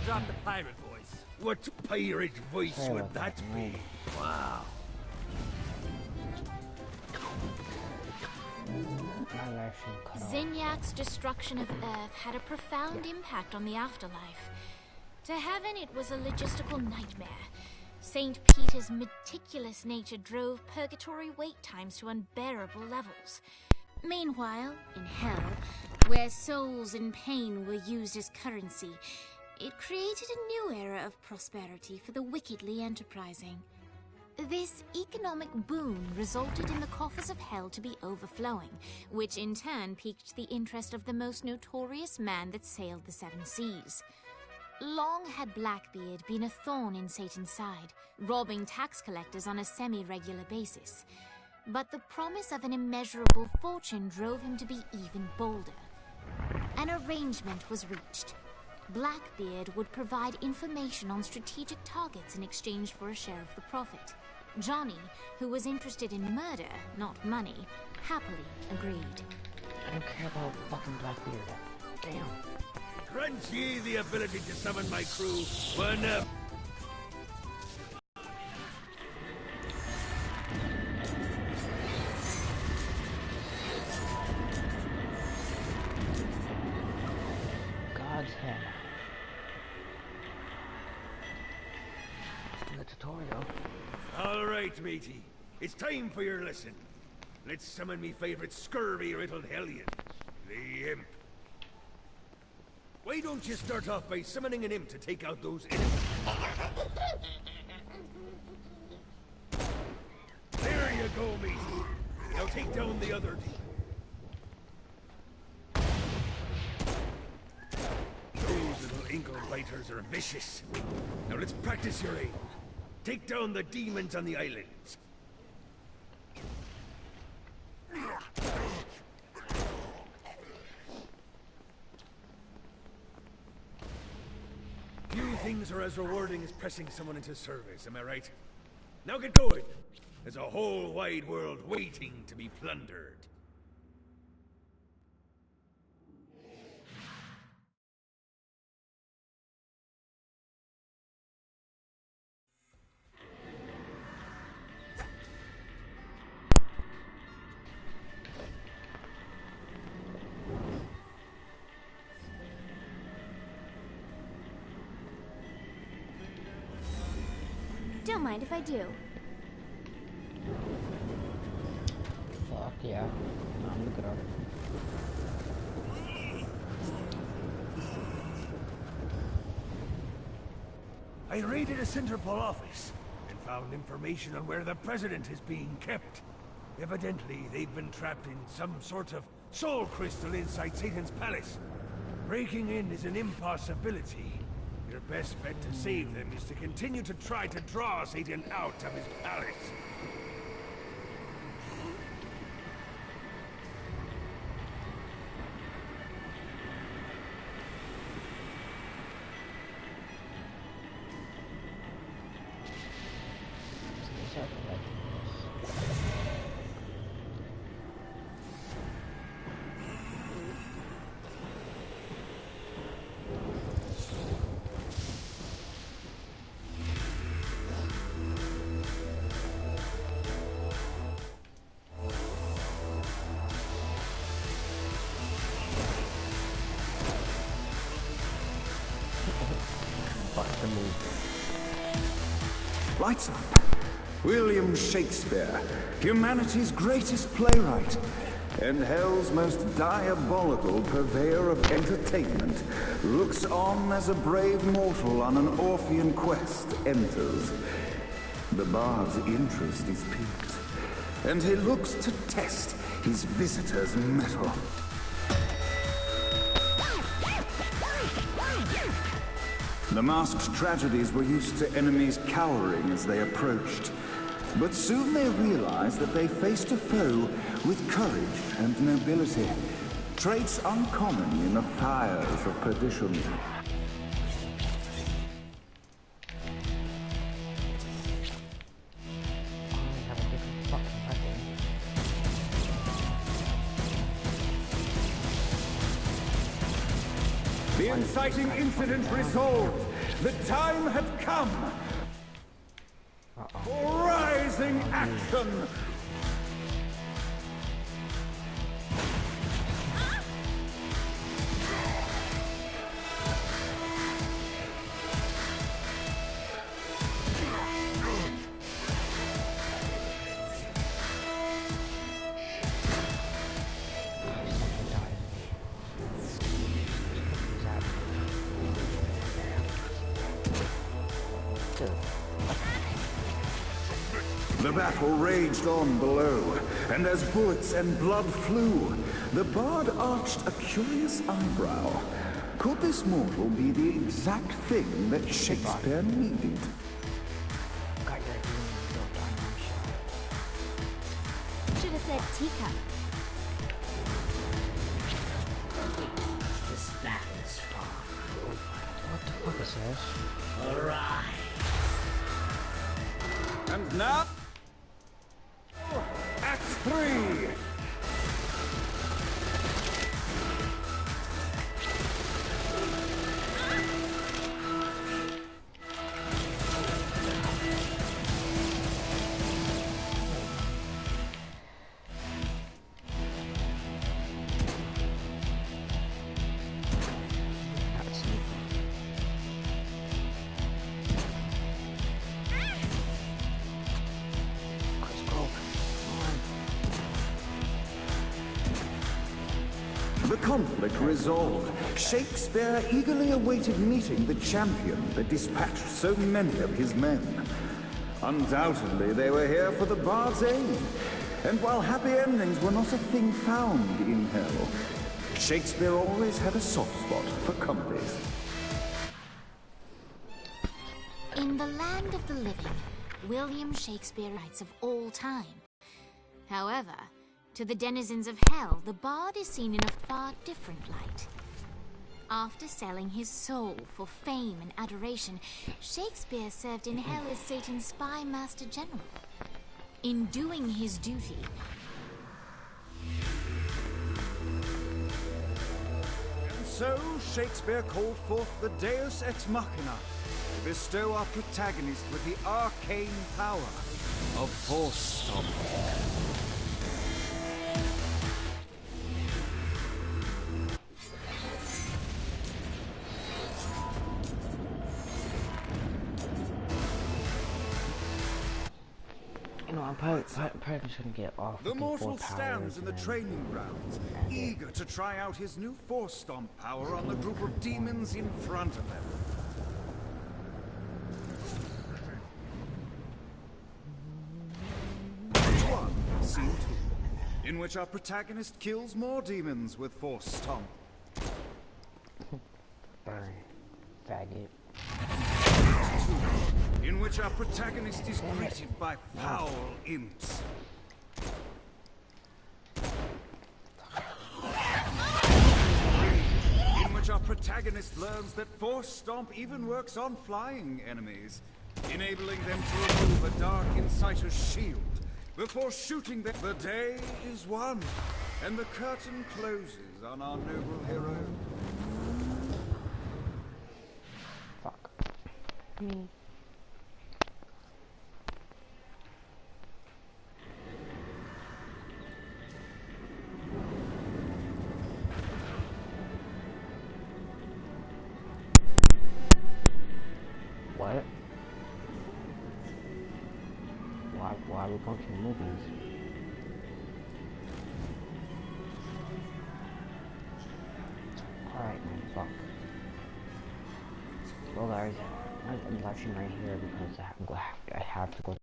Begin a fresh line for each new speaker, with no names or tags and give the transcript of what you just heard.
drop the pirate voice.
What pirate voice would that be? Wow.
Zinyak's destruction of Earth had a profound impact on the afterlife. To heaven, it was a logistical nightmare. St. Peter's meticulous nature drove purgatory wait times to unbearable levels. Meanwhile, in hell, where souls in pain were used as currency, it created a new era of prosperity for the wickedly enterprising. This economic boon resulted in the coffers of hell to be overflowing, which in turn piqued the interest of the most notorious man that sailed the seven seas. Long had Blackbeard been a thorn in Satan's side, robbing tax collectors on a semi-regular basis. But the promise of an immeasurable fortune drove him to be even bolder. An arrangement was reached. Blackbeard would provide information on strategic targets in exchange for a share of the profit. Johnny, who was interested in murder, not money, happily agreed.
I don't care about fucking Blackbeard. Damn.
Grant ye the ability to summon my crew when
God's hand. Let's do the tutorial.
All right, matey. It's time for your lesson. Let's summon me favorite scurvy-riddled hellion, the Imp. Why don't you start off by summoning an imp to take out those enemies? There you go, matey. Now take down the other demon. Those little inkle biters are vicious. Now let's practice your aim. Take down the demons on the islands. Few things are as rewarding as pressing someone into service, am I right? Now get going! There's a whole wide world waiting to be plundered.
Don't mind if I do.
Fuck yeah. I'm looking up.
I raided a Sinterpol office and found information on where the president is being kept. Evidently, they've been trapped in some sort of soul crystal inside Satan's palace. Breaking in is an impossibility. Your best bet to save them is to continue to try to draw Satan out of his palace.
Lights up. William Shakespeare, humanity's greatest playwright, and hell's most diabolical purveyor of entertainment, looks on as a brave mortal on an Orphean quest enters. The bard's interest is piqued, and he looks to test his visitor's mettle. The masked tragedies were used to enemies cowering as they approached. But soon they realized that they faced a foe with courage and nobility, traits uncommon in the fires of perdition. The inciting incident resolved. The time had come for rising action. The battle raged on below, and as bullets and blood flew, the bard arched a curious eyebrow. Could this mortal be the exact thing that Shakespeare needed?
Should have said teacup.
This man's far. What the fuck is this?
Alright.
And now, Act 3! The conflict resolved, Shakespeare eagerly awaited meeting the champion that dispatched so many of his men. Undoubtedly, they were here for the bard's aid. And while happy endings were not a thing found in hell, Shakespeare always had a soft spot for comedies.
In the land of the living, William Shakespeare writes of all time. However, to the denizens of hell, the bard is seen in a far different light. After selling his soul for fame and adoration, Shakespeare served in hell as Satan's spy master general. In doing his duty,
And so Shakespeare called forth the Deus Ex Machina to bestow our protagonist with the arcane power of Force Stomp.
You know, I'm probably shouldn't get off.
The mortal stands in the training grounds, eager to try out his new Force Stomp power on the group of demons in front of him. Act 1, Scene 2, in which our protagonist kills more demons with Force Stomp.
Burn, faggot.
In which our protagonist is greeted by foul imps. In which our protagonist learns that Force Stomp even works on flying enemies, enabling them to remove a Dark Inciter's shield before shooting them. The day is won, and the curtain closes on our noble hero.
Fuck. Me. What? Why are we going to the movies? Alright, man, fuck. Well guys, I'm live streaming right here because I have to go